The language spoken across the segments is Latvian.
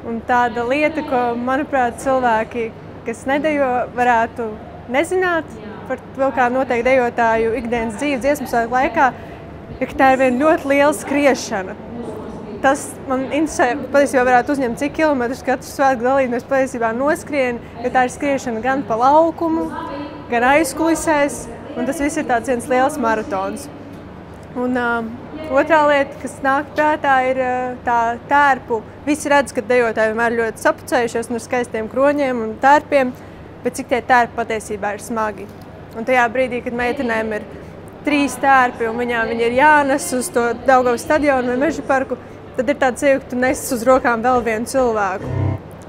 Un tāda lieta, ko, manuprāt, cilvēki, kas nedejo, varētu nezināt par to, kā notiek dejotāju ikdienas dzīve dziesmu svētku laikā, ir, ka tā ir viena ļoti liela skriešana. Tas man interesē, patiesībā varētu uzņemt, cik kilometrus katrs svētku dalībnieks patiesībā noskrien, jo tā ir skriešana gan pa laukumu, gan aizkulisēs, un tas viss ir tāds viens liels maratons. Un otrā lieta, kas nāk prātā, ir tā tērpu. Visi redz, ka dejotāji vienmēr ļoti sapucējušies un ar skaistiem kroņiem un tērpiem, bet cik tie tērpi patiesībā ir smagi. Un tajā brīdī, kad meitenēm ir 3 tērpi un viņām viņi ir jānes uz to Daugavas stadionu vai Meža parku, tad ir tāds sajūta, ka tu nesis uz rokām vēl vienu cilvēku.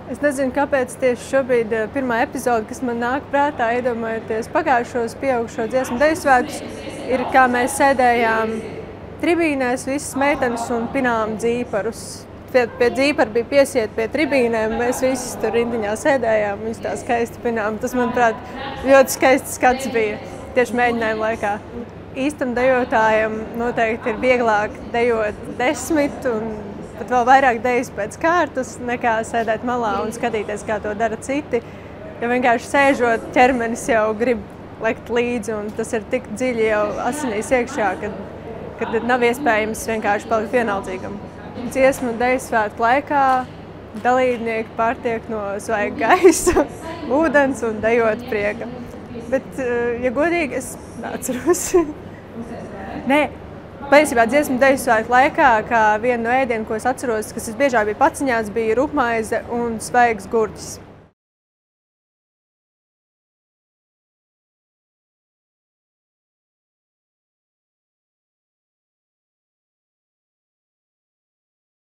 Es nezinu, kāpēc tieši šobrīd pirmā epizode, kas man nāk prātā, iedomājoties pagājušos pieaugušo dziesmu deju svētkus, ir kā mēs sēdējām tribīnēs, visas meitenes un pinām dzīparus. Pie dzīpari bija piesiet pie tribīnēm, mēs visi tur rindiņā sēdējām, viņas tā skaisti pinām. Tas, manuprāt, ļoti skaists skats bija tieši mēģinājuma laikā. Īstam dejotājam noteikti ir vieglāk dejot 10 un pat vēl vairāk dejas pēc kārtas, nekā sēdēt malā un skatīties, kā to dara citi. Jo vienkārši sēžot, ķermenis jau grib lekt līdzi, un tas ir tik dziļi jau asinīs iekšā, kad nav iespējams vienkārši palikt vienaldzīgam. Dziesmu un deju svētku laikā dalībnieki pārtiek no svaiga gaisa, ūdens un dejot prieka. Bet, ja godīgi, es neatceros. Nē, patiesībā dziesmu deju svētku laikā, kā viena no ēdienu, ko es atceros, kas visbiežāk bija paciņāts, bija rupmaize un svaigs gurķis.